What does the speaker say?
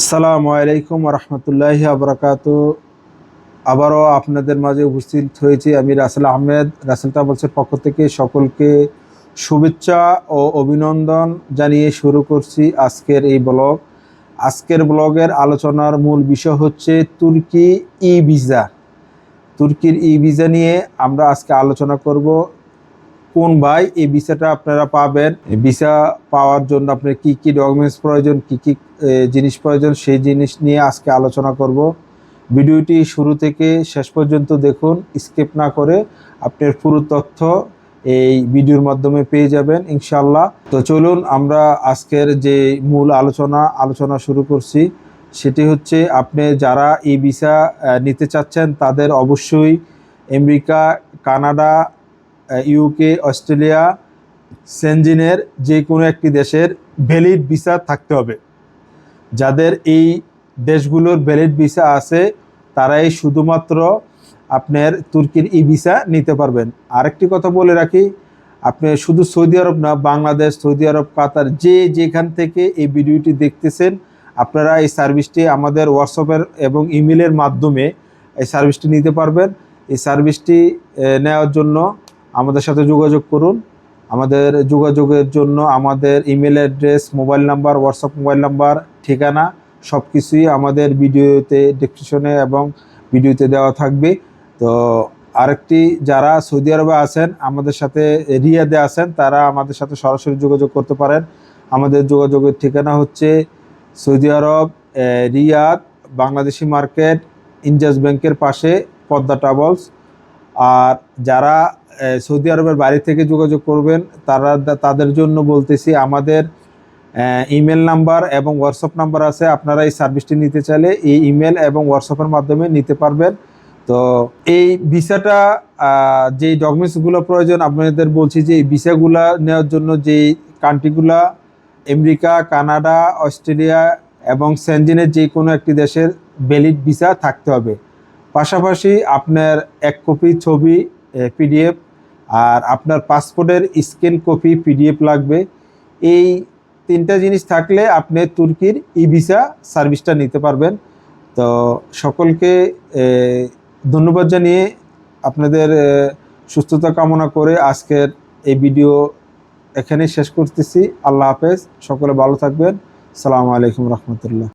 আসসালামু আলাইকুম রহমতুল্লাহি আবরাকাতু। আবারও আপনাদের মাঝে উপস্থিত হয়েছি আমি রাসেল আহমেদ। রাসেল ট্রাভেলসের পক্ষ থেকে সকলকে শুভেচ্ছা ও অভিনন্দন জানিয়ে শুরু করছি আজকের এই ব্লগ। আজকের ব্লগের আলোচনার মূল বিষয় হচ্ছে তুর্কি ই ভিসা। তুর্কির ই ভিসা নিয়ে আমরা আজকে আলোচনা করব। কোন ভাই এই ভিসাটা আপনারা পাবেন, ভিসা পাওয়ার জন্য আপনার কি কি ডকুমেন্টস প্রয়োজন, কি কি জিনিস প্রয়োজন, সেই জিনিস নিয়ে আজকে আলোচনা করব। ভিডিওটি শুরু থেকে শেষ পর্যন্ত দেখুন, স্কিপ না করে আপনার পুরো তথ্য এই ভিডিওর মাধ্যমে পেয়ে যাবেন ইনশাল্লাহ। তো চলুন আমরা আজকের যে মূল আলোচনা শুরু করছি। সেটি হচ্ছে আপনি যারা এই ভিসা নিতে চাচ্ছেন তাদের অবশ্যই আমেরিকা, কানাডা, ইউকে, অস্ট্রেলিয়া, সেনজেনের যে কোনো একটি দেশের ভ্যালিড ভিসা থাকতে হবে। যাদের এই দেশগুলোর ভ্যালিড ভিসা আছে তারাই শুধুমাত্র আপনার তুর্কির ই ভিসা নিতে পারবেন। আরেকটি কথা বলে রাখি, আপনি শুধু সৌদি আরব না, বাংলাদেশ, সৌদি আরব, কাতার, যেখান থেকে এই ভিডিওটি দেখতেছেন আপনারা এই সার্ভিসটি আমাদের হোয়াটসঅ্যাপের এবং ইমেলের মাধ্যমে এই সার্ভিসটি নিতে পারবেন। এই সার্ভিসটি নেওয়ার জন্য আমাদের সাথে যোগাযোগ করুন। আমাদের যোগাযোগের জন্য আমাদের email address, mobile number, WhatsApp mobile number, ঠিকানা সব কিছুই আমাদের ভিডিওতে ডেসক্রিপশনে এবং ভিডিওতে দেওয়া থাকবে। তো আরেকটি, যারা সৌদি আরবে আছেন, আমাদের সাথে রিয়াদে আছেন, তারা আমাদের সাথে সরাসরি যোগাযোগ করতে পারেন। আমাদের যোগাযোগের ঠিকানা হচ্ছে সৌদি আরব, রিয়াদ, বাংলাদেশি মার্কেট, ইনজাজ ব্যাংকের পাশে, পদ্মা ট্রাভেলস। আর যারা সৌদি আরবের বাইরে থেকে যোগাযোগ করবেন তাদের জন্য বলতেছি, আমাদের ইমেল নাম্বার এবং হোয়াটসঅ্যাপ নাম্বার আছে। আপনারা এই সার্ভিসটি নিতে চাইলে এই ইমেল এবং হোয়াটসঅ্যাপের মাধ্যমে নিতে পারবেন। তো এই ভিসাটা যেই ডকুমেন্টসগুলো প্রয়োজন আপনাদের বলছি, যে এই ভিসাগুলো নেওয়ার জন্য যেই কান্ট্রিগুলা আমেরিকা, কানাডা, অস্ট্রেলিয়া এবং সেনজেনের যে কোনো একটি দেশের ভ্যালিড ভিসা থাকতে হবে। পাশাপাশি আপনার এক কপি ছবি পিডিএফ আর আপনার পাসপোর্টের স্ক্যান কপি পিডিএফ লাগবে। এই তিনটা জিনিস থাকলে আপনি তুর্কির ই ভিসা সার্ভিসটা নিতে পারবেন। তো সকলকে ধন্যবাদ জানিয়ে আপনাদের সুস্থতা কামনা করে আজকের এই ভিডিও এখানেই শেষ করতেছি। আল্লাহ হাফেজ, সকলে ভালো থাকবেন। আসসালামু আলাইকুম রহমতুল্লাহ।